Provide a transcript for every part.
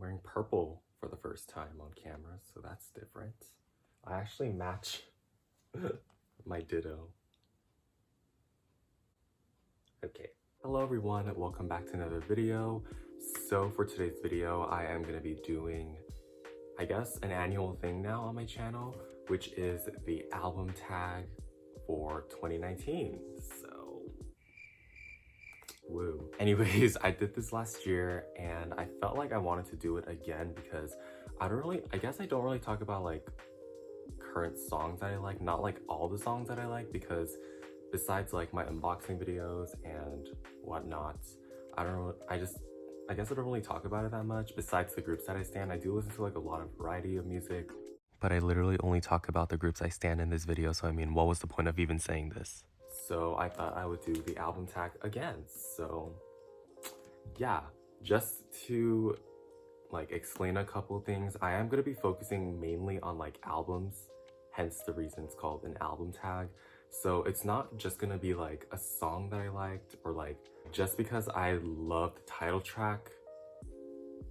wearing purple for the first time on camera, so that's different. I actually match my ditto. Okay. Hello everyone, welcome back to another video. So for today's video, I am going to be doing, I guess, an annual thing now on my channel, which is the album tag for 2019. So, woo. Anyways, I did this last year and I felt like I wanted to do it again because I don't really talk about like current songs that I like, not like all the songs that I like, because besides like my unboxing videos and whatnot, I guess I don't really talk about it that much. Besides the groups that I stan, I do listen to like a lot of variety of music, but I literally only talk about the groups I stan in this video, so I mean, what was the point of even saying this? So I thought I would do the album tag again. So yeah, just to like explain a couple things, I am going to be focusing mainly on like albums, hence the reason it's called an album tag. So it's not just gonna be like a song that I liked, or like just because I love the title track,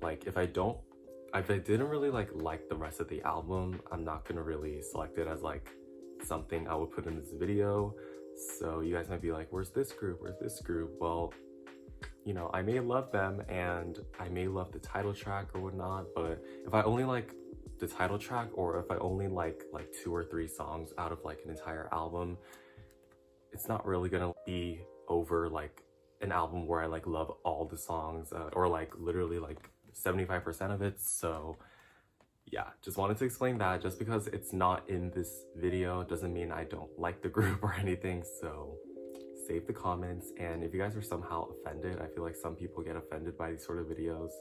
like if I didn't really like the rest of the album, I'm not gonna really select it as like something I would put in this video. So you guys might be like, where's this group, well, you know, I may love them and I may love the title track or whatnot, but if I only like the title track, or if I only like 2 or 3 songs out of like an entire album, it's not really gonna be over like an album where I like love all the songs, or like literally like 75% of it. So yeah, just wanted to explain that. Just because it's not in this video doesn't mean I don't like the group or anything. So save the comments, and if you guys are somehow offended, I feel like some people get offended by these sort of videos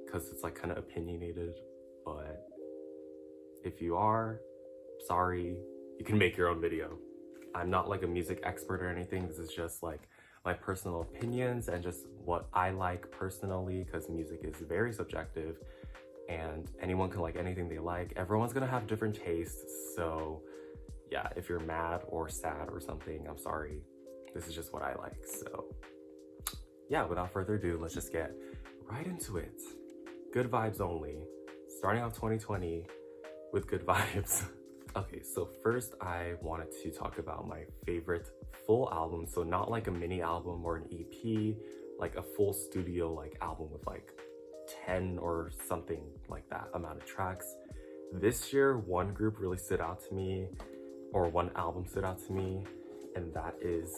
because it's like kind of opinionated, but if you are, sorry, you can make your own video. I'm not like a music expert or anything. This is just like my personal opinions and just what I like personally, because music is very subjective and anyone can like anything they like. Everyone's gonna have different tastes. So yeah, if you're mad or sad or something, I'm sorry. This is just what I like. So yeah, without further ado, let's just get right into it. Good vibes only. Starting off 2020 with good vibes. Okay, so first I wanted to talk about my favorite full album. So not like a mini album or an EP, like a full studio like album with like 10 or something like that amount of tracks. This year, one group really stood out to me, or one album stood out to me, and that is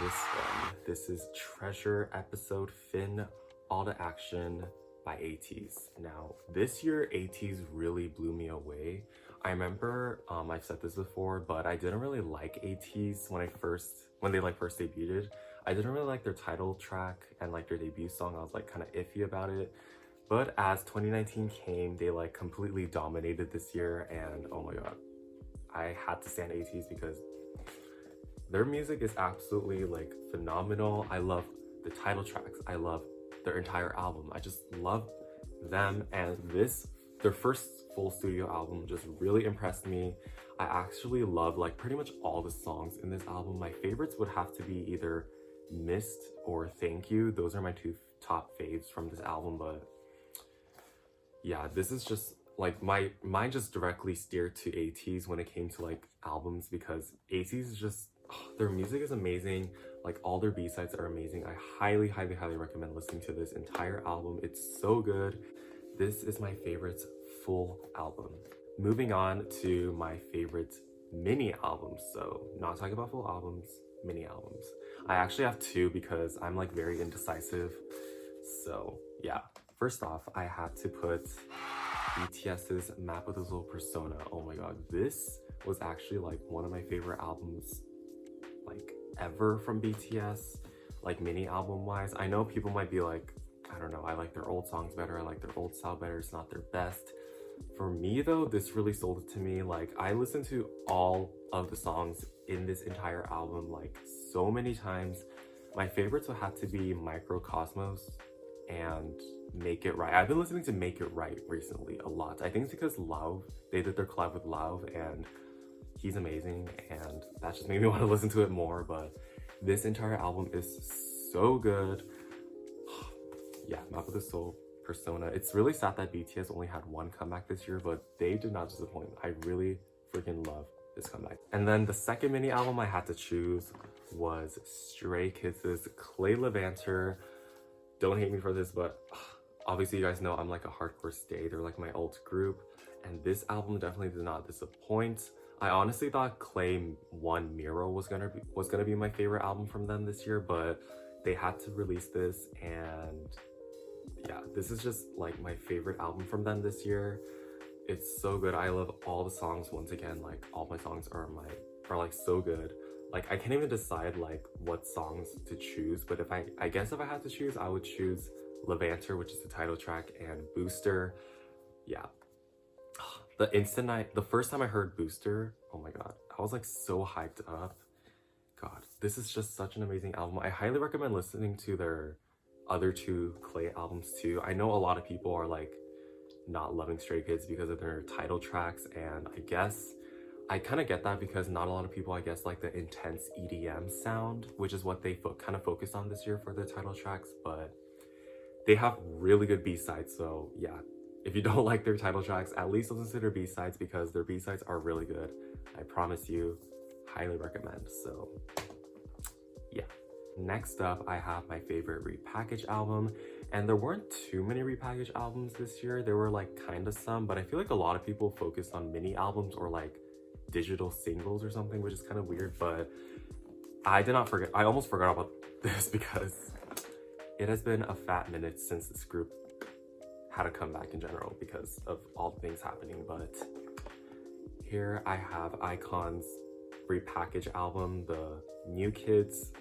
this one. This is Treasure Episode Fin All the Action by ATEEZ. Now, this year ATEEZ really blew me away. I remember, I've said this before, but I didn't really like ATEEZ when they like first debuted. I didn't really like their title track and like their debut song. I was like kind of iffy about it. But as 2019 came, they like completely dominated this year, and oh my god, I had to stand ATEEZ because their music is absolutely like phenomenal. I love the title tracks. I love their entire album. I just love them, and their first full studio album just really impressed me. I actually love like pretty much all the songs in this album. My favorites would have to be either Mist or Thank You. Those are my 2 top faves from this album. But yeah, this is just like my mind just directly steered to ATEEZ when it came to like albums, because ATEEZ is just, their music is amazing. Like all their B-sides are amazing. I highly recommend listening to this entire album. It's so good. This is my favorite full album. Moving on to my favorite mini albums. So not talking about full albums, mini albums. I actually have 2 because I'm like very indecisive. So yeah, first off, I had to put BTS's Map of the Soul Persona. Oh my god, this was actually like one of my favorite albums like ever from BTS, like mini album wise. I know people might be like, I don't know, I like their old songs better, I like their old style better, it's not their best. For me though, this really sold it to me. Like I listened to all of the songs in this entire album like so many times. My favorites would have to be Microcosmos and Make It Right. I've been listening to Make It Right recently a lot. I think it's because Lauv, they did their collab with Lauv and he's amazing, and that just made me want to listen to it more. But this entire album is so good. Yeah, Map of the Soul persona. It's really sad that BTS only had one comeback this year, but they did not disappoint. I really freaking love this comeback. And then the second mini album I had to choose was Stray Kids' Clay Levanter. Don't hate me for this, but obviously you guys know I'm like a hardcore stay. They're like my alt group, and this album definitely did not disappoint. I honestly thought Clay 1 Miro was gonna be my favorite album from them this year, but they had to release this, and yeah, this is just like my favorite album from them this year. It's so good. I love all the songs. Once again, like all my songs are like so good. Like I can't even decide like what songs to choose, but if I guess if I had to choose, I would choose Levanter, which is the title track, and Booster. Yeah, the first time I heard Booster, oh my god, I was like so hyped up. God, this is just such an amazing album. I highly recommend listening to their other two Clay albums too. I know a lot of people are like not loving Stray Kids because of their title tracks, and I guess I kind of get that because not a lot of people, I guess, like the intense EDM sound, which is what they kind of focused on this year for their title tracks, but they have really good B-sides. So yeah, if you don't like their title tracks, at least listen to their B-sides because their B-sides are really good. I promise you, highly recommend. So yeah. Next up, I have my favorite repackage album, and there weren't too many repackage albums this year. There were like kind of some, but I feel like a lot of people focused on mini albums or like digital singles or something, which is kind of weird, but I almost forgot about this because it has been a fat minute since this group had a comeback in general because of all the things happening. But here I have iKON's repackage album, the New Kids.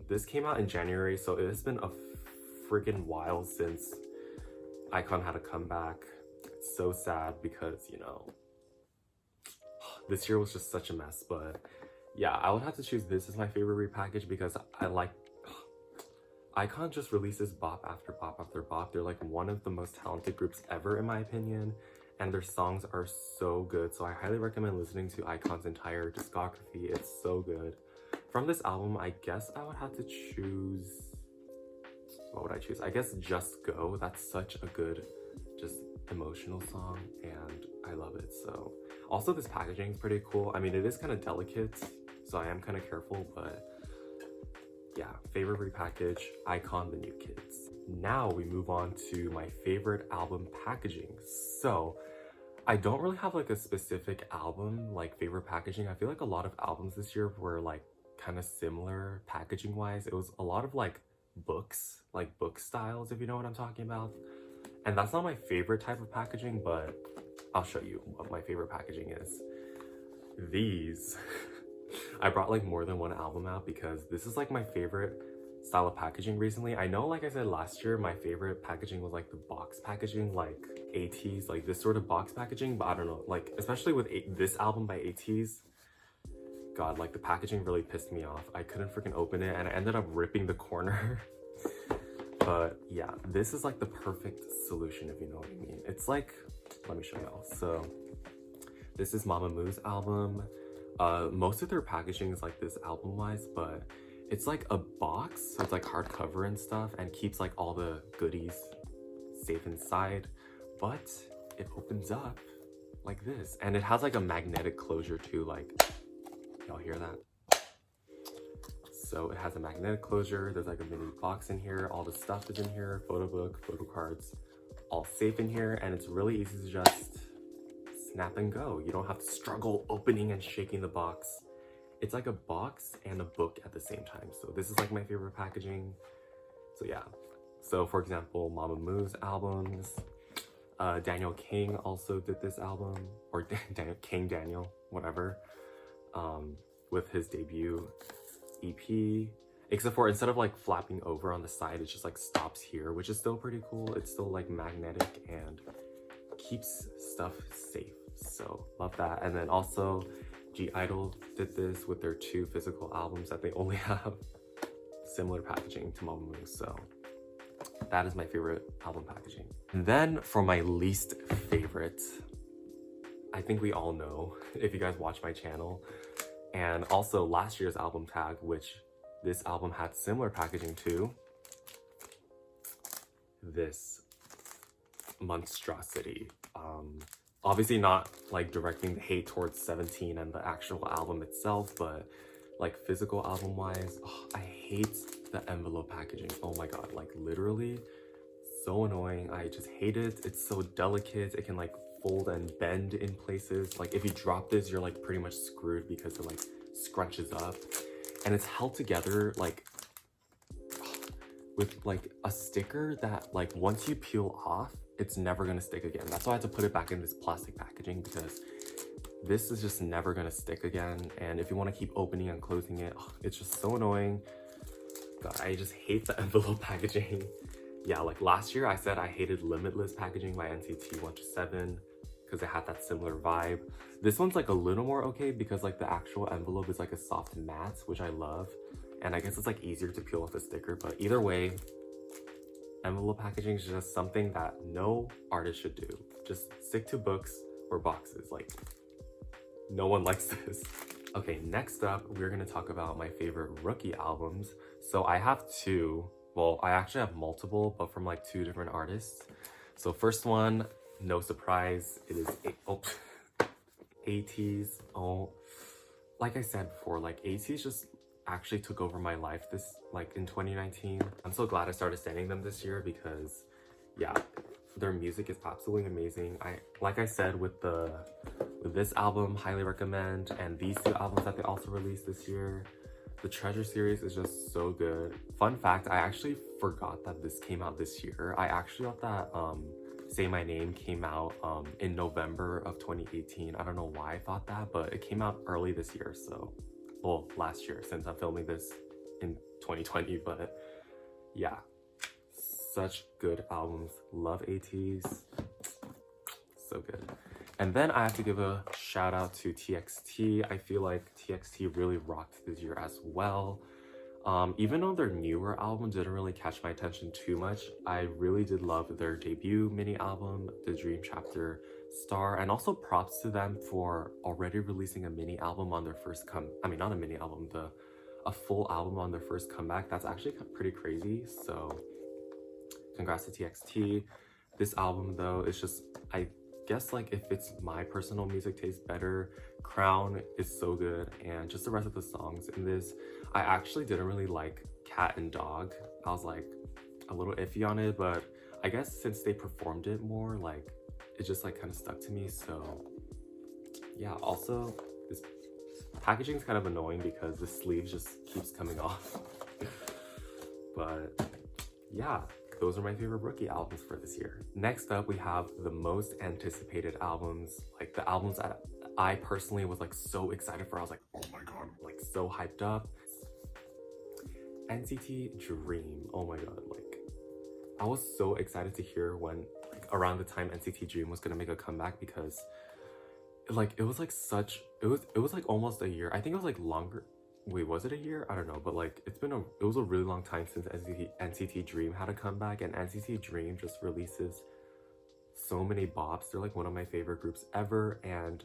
This came out in January, so it has been a freaking while since iKON had a comeback. It's so sad because, you know, this year was just such a mess. But yeah, I would have to choose this as my favorite repackage because I like iKON just releases bop after bop after bop. They're like one of the most talented groups ever in my opinion, and their songs are so good. So I highly recommend listening to iKON's entire discography. It's so good. From this album, I guess I would have to choose, what would I choose? I guess Just Go. That's such a good, just emotional song, and I love it. So also this packaging is pretty cool. I mean, it is kind of delicate, so I am kind of careful, but yeah, favorite repackage, iKON, the New Kids. Now we move on to my favorite album packaging. So I don't really have like a specific album like favorite packaging. I feel like a lot of albums this year were like kind of similar packaging wise. It was a lot of like books, like book styles, if you know what I'm talking about. And that's not my favorite type of packaging, but I'll show you what my favorite packaging is. These I brought like more than one album out because this is like my favorite style of packaging recently. I know, like I said last year, my favorite packaging was like the box packaging, like ATEEZ, like this sort of box packaging, but I don't know, like especially with this album by ATEEZ, god, like the packaging really pissed me off. I couldn't freaking open it and I ended up ripping the corner. But yeah, this is like the perfect solution, if you know what I mean. It's like, let me show y'all. So this is MAMAMOO's album. Most of their packaging is like this album wise, but it's like a box, so it's like hardcover and stuff, and keeps like all the goodies safe inside, but it opens up like this, and it has like a magnetic closure too. Like, y'all hear that? So it has a magnetic closure. There's like a mini box in here. All the stuff is in here. Photo book, photo cards, all safe in here. And it's really easy to just snap and go. You don't have to struggle opening and shaking the box. It's like a box and a book at the same time. So this is like my favorite packaging. So yeah. So for example, MAMAMOO's albums. Daniel King also did this album, or Daniel, whatever. With his debut EP, except for instead of like flapping over on the side, it just like stops here, which is still pretty cool. It's still like magnetic and keeps stuff safe, so love that. And then also (G)I-DLE did this with their 2 physical albums that they only have similar packaging to MAMAMOO, so that is my favorite album packaging. And then for my least favorite, I think we all know if you guys watch my channel, and also last year's album tag, which this album had similar packaging to. this monstrosity. Obviously not like directing the hate towards 17 and the actual album itself, but like physical album wise, I hate the envelope packaging. Oh my god, like literally so annoying. I just hate it. It's so delicate. It can like fold and bend in places. Like if you drop this, you're like pretty much screwed because it like scrunches up, and it's held together like with like a sticker that like once you peel off, it's never gonna stick again. That's why I had to put it back in this plastic packaging, because this is just never gonna stick again. And if you want to keep opening and closing it, it's just so annoying. God, I just hate the envelope packaging. Yeah, like last year I said I hated Limitless packaging by NCT 127 because it had that similar vibe. This one's like a little more okay because like the actual envelope is like a soft matte, which I love. And I guess it's like easier to peel off the sticker, but either way, envelope packaging is just something that no artist should do. Just stick to books or boxes. Like, no one likes this. Okay, next up, we're gonna talk about my favorite rookie albums. So I have two. Well, I actually have multiple, but from like two different artists. So first one, no surprise, it is ATEEZ. Oh, like I said before, like ATEEZ just actually took over my life this like in 2019. I'm so glad I started standing them this year because yeah, their music is absolutely amazing. Like I said with this album, highly recommend, and these two albums that they also released this year. The Treasure series is just so good. Fun fact, I actually forgot that this came out this year. I actually thought that Say My Name came out in November of 2018. I don't know why I thought that, but it came out early this year, so well, last year since I'm filming this in 2020, but yeah, such good albums. Love ATEEZ, so good. And then I have to give a shout out to TXT. I feel like TXT really rocked this year as well. Even though their newer album didn't really catch my attention too much, I really did love their debut mini album, The Dream Chapter Star, and also props to them for already releasing a mini album on their first not a mini album, a full album on their first comeback. That's actually pretty crazy, so congrats to TXT. This album though is just, I guess like if it's my personal music taste better, Crown is so good, and just the rest of the songs in this, I actually didn't really like Cat and Dog. I was like a little iffy on it, but I guess since they performed it more, like it just like kind of stuck to me. So yeah, also this packaging is kind of annoying because the sleeve just keeps coming off. But yeah, those are my favorite rookie albums for this year. Next up, we have the most anticipated albums, like the albums that I personally was like so excited for. I was like, oh my god, like so hyped up. NCT Dream, oh my god, like I was so excited to hear when like around the time NCT Dream was gonna make a comeback, because like it was like almost a year. I think it was like longer. Wait, was it a year? I don't know, but like it was a really long time since NCT Dream had a comeback, and NCT Dream just releases so many bops. They're like one of my favorite groups ever, and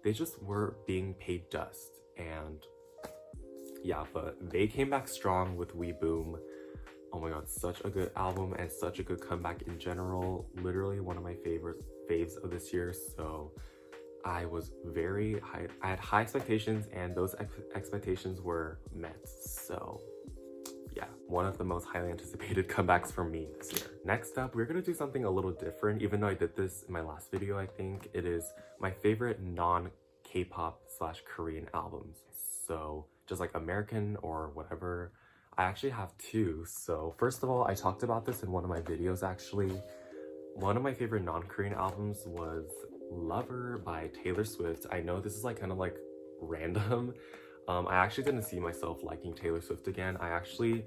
they just were being paid dust. And yeah, but they came back strong with We Boom. Oh my god, such a good album and such a good comeback in general. Literally one of my favorite faves of this year. So I was very high. I had high expectations, and those expectations were met. So yeah, one of the most highly anticipated comebacks for me this year. Next up, we're gonna do something a little different. Even though I did this in my last video, I think it is my favorite non-K-pop / Korean albums. So just like American or whatever. I actually have two. So first of all, I talked about this in one of my videos actually. One of my favorite non-Korean albums was Lover by Taylor Swift. I know this is like kind of like random. I actually didn't see myself liking Taylor Swift again. I actually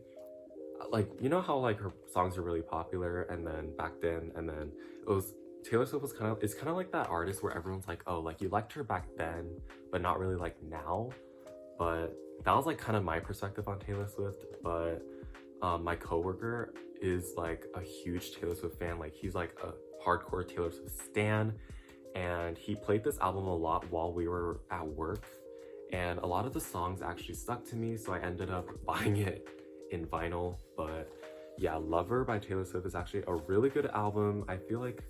like, you know how like her songs are really popular, and then back then, and then it was Taylor Swift was kind of like that artist where everyone's like, oh, like you liked her back then but not really like now. But that was like kind of my perspective on Taylor Swift. But my coworker is like a huge Taylor Swift fan. Like he's like a hardcore Taylor Swift stan, and he played this album a lot while we were at work, and a lot of the songs actually stuck to me, so I ended up buying it in vinyl. But yeah, Lover by Taylor Swift is actually a really good album. I feel like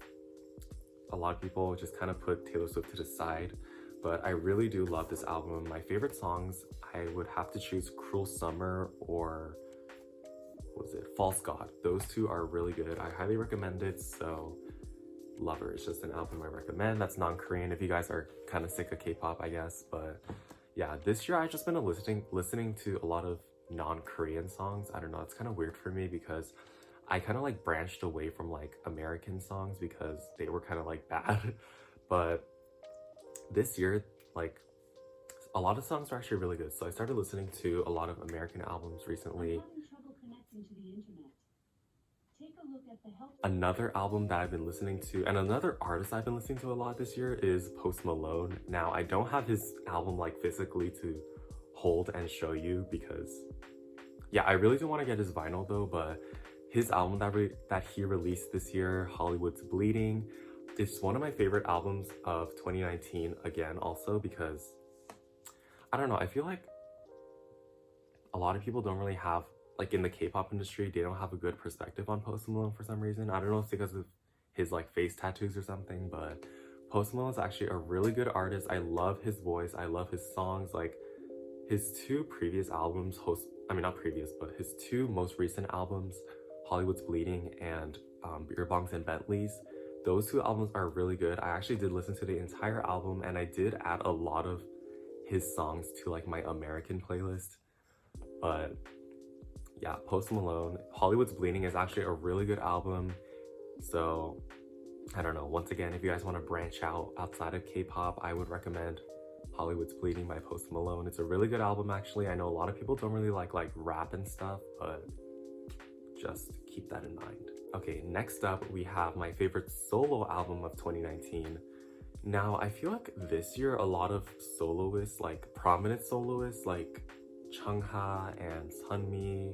a lot of people just kind of put Taylor Swift to the side, but I really do love this album. My favorite songs, I would have to choose Cruel Summer or what was it, False God. Those two are really good. I highly recommend it. So Lover is just an album I recommend. That's non-Korean if you guys are kind of sick of K-pop, I guess. But yeah, this year I've just been listening to a lot of non-Korean songs. I don't know, it's kind of weird for me because I kind of like branched away from like American songs because they were kind of like bad. But this year, like a lot of songs are actually really good. So I started listening to a lot of American albums recently. Another album that I've been listening to and another artist I've been listening to a lot this year is Malone. Now I don't have his album like physically to hold and show you because yeah, I really do want to get his vinyl though, but his album that he released this year, Hollywood's Bleeding, is one of my favorite albums of 2019 again also because I don't know, I feel like a lot of people don't really have, like in the K-pop industry, they don't have a good perspective on Post Malone for some reason. I don't know if it's because of his like face tattoos or something, but Post Malone is actually a really good artist. I love his voice, I love his songs. Like his two previous albums, his two most recent albums, Hollywood's Bleeding and Beer Bongs and Bentleys, those two albums are really good. I actually did listen to the entire album and I did add a lot of his songs to like my American playlist. But yeah, Post Malone, Hollywood's Bleeding is actually a really good album. So I don't know, once again, if you guys want to branch out outside of K-pop, I would recommend Hollywood's Bleeding by Post Malone. It's a really good album actually. I know a lot of people don't really like rap and stuff, but just keep that in mind. Okay, next up we have my favorite solo album of 2019. Now I feel like this year a lot of soloists, like prominent soloists like Chungha and Sunmi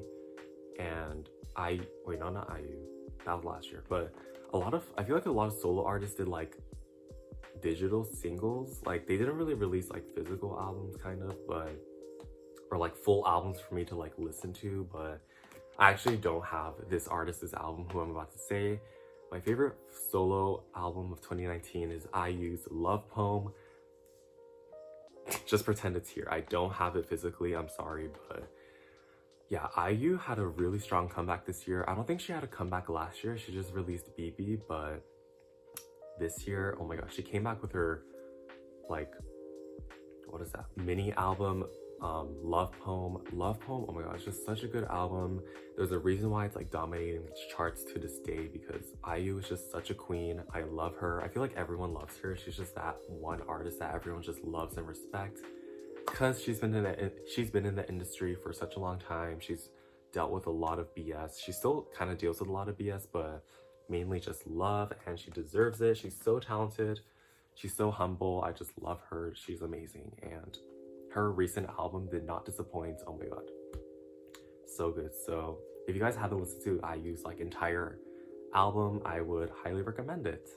and not IU, that was last year, but I feel like a lot of solo artists did like digital singles. Like they didn't really release like physical albums kind of, or like full albums for me to like listen to, but I actually don't have this artist's album who I'm about to say. My favorite solo album of 2019 is IU's Love Poem. Just pretend it's here. I don't have it physically, I'm sorry, but yeah, IU had a really strong comeback this year. I don't think she had a comeback last year. She just released BB, but this year, oh my gosh, she came back with her like, what is that, mini album, Love Poem. Oh my god, it's just such a good album. There's a reason why it's like dominating the charts to this day because IU is just such a queen. I love her. I feel like everyone loves her. She's just that one artist that everyone just loves and respects because she's been in the industry for such a long time. She's dealt with a lot of BS. She still kind of deals with a lot of BS, but mainly just love, and she deserves it. She's so talented. She's so humble. I just love her. She's amazing, and her recent album did not disappoint. Oh my god, so good. So if you guys haven't listened to IU's like entire album, I would highly recommend it.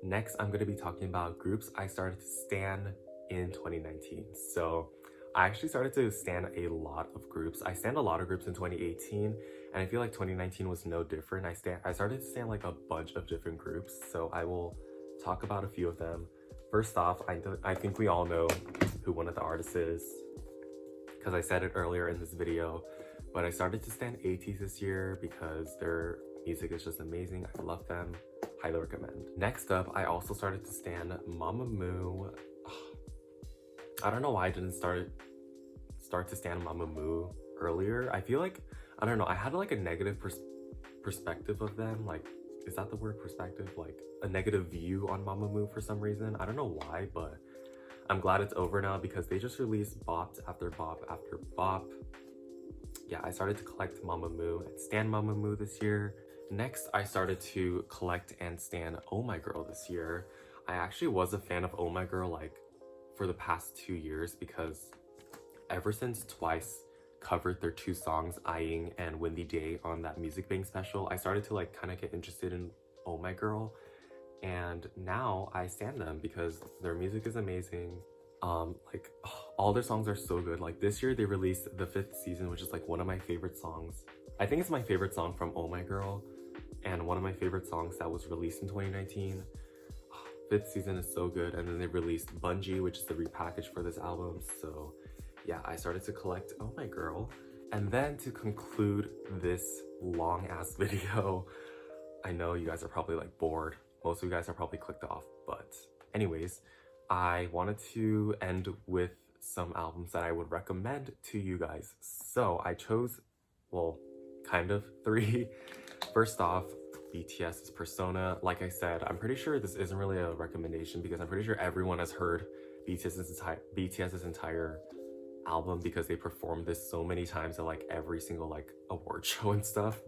Next, I'm going to be talking about groups I started to stan in 2019. So I actually started to stan a lot of groups. I stan a lot of groups in 2018, and I feel like 2019 was no different. I started to stan like a bunch of different groups, so I will talk about a few of them. First off, I think we all know who one of the artists is because I said it earlier in this video, but I started to stan ATEEZ this year because their music is just amazing. I love them. Highly recommend. Next up, I also started to stan MAMAMOO. I don't know why I didn't start to stan MAMAMOO earlier. I feel like, I don't know, I had like a negative perspective of them. Like, is that the word, perspective? Like a negative view on MAMAMOO for some reason. I don't know why, but I'm glad it's over now because they just released bop after bop after bop. Yeah, I started to collect MAMAMOO and stan MAMAMOO this year. Next, I started to collect and stan Oh My Girl this year. I actually was a fan of Oh My Girl like for the past 2 years because ever since Twice covered their two songs, Eyeing and Windy Day, on that Music Bank special, I started to like kind of get interested in Oh My Girl, and now I stan them because their music is amazing. Like all their songs are so good. Like this year they released the 5th season, which is like one of my favorite songs I think it's my favorite song from Oh My Girl, and one of my favorite songs that was released in 2019. Fifth Season is so good, and then they released Bungee, which is the repackage for this album. So yeah, I started to collect Oh My Girl. And then to conclude this long ass video, I know you guys are probably like bored. Most of you guys are probably clicked off, but anyways, I wanted to end with some albums that I would recommend to you guys. So I chose, well, kind of three. First off, BTS's Persona. Like I said, I'm pretty sure this isn't really a recommendation because I'm pretty sure everyone has heard BTS's entire album because they performed this so many times at like every single like award show and stuff,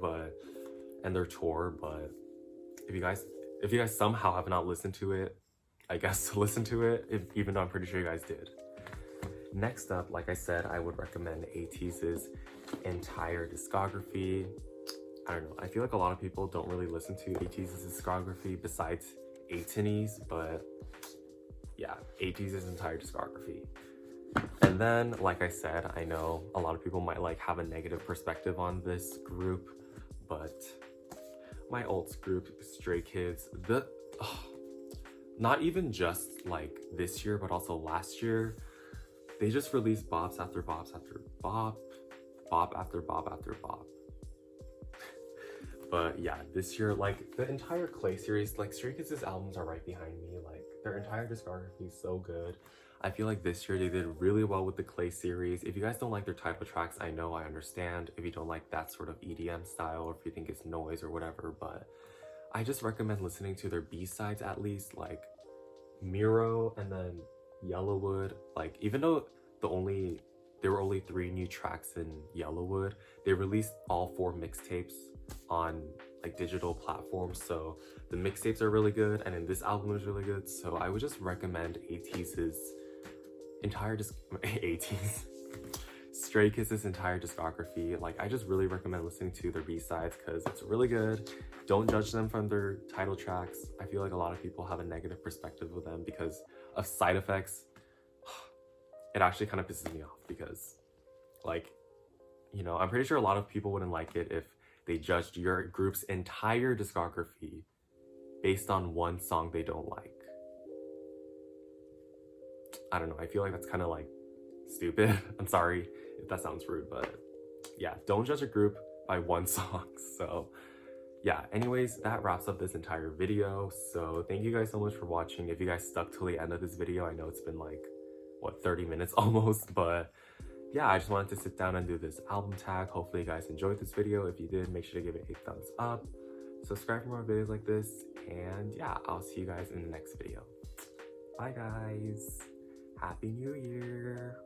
and their tour. But if you guys somehow have not listened to it, I guess listen to it, even though I'm pretty sure you guys did. Next up, like I said, I would recommend ATEEZ's entire discography. I don't know, I feel like a lot of people don't really listen to ATEEZ's discography besides ATEEZ, but yeah, ATEEZ's entire discography. And then, like I said, I know a lot of people might like have a negative perspective on this group, but my alt group, Stray Kids, not even just like this year, but also last year, they just released bops after bops after bop, bop after bop after bop. But yeah, this year, like the entire Clay series, like Stray Kids' albums are right behind me. Like their entire discography is so good. I feel like this year they did really well with the Clay series. If you guys don't like their title tracks, I know, I understand. If you don't like that sort of EDM style, or if you think it's noise or whatever, but I just recommend listening to their B-sides at least, like Miro and then Yellowwood. Like even though there were only 3 new tracks in Yellowwood, they released all 4 mixtapes on like digital platforms, so the mixtapes are really good, and then this album is really good. So I would just recommend ATEEZ's entire Stray Kids' entire discography. Like I just really recommend listening to their B-sides because it's really good. Don't judge them from their title tracks. I feel like a lot of people have a negative perspective of them because of side effects. It actually kind of pisses me off because, like, you know, I'm pretty sure a lot of people wouldn't like it if they judged your group's entire discography based on one song they don't like. I don't know, I feel like that's kind of like stupid. I'm sorry if that sounds rude, but yeah, don't judge a group by one song. So yeah, anyways, that wraps up this entire video. So thank you guys so much for watching. If you guys stuck till the end of this video, I know it's been like, what, 30 minutes almost, but yeah, I just wanted to sit down and do this album tag. Hopefully you guys enjoyed this video. If you did, make sure to give it a thumbs up, subscribe for more videos like this, and yeah, I'll see you guys in the next video. Bye guys, Happy New Year.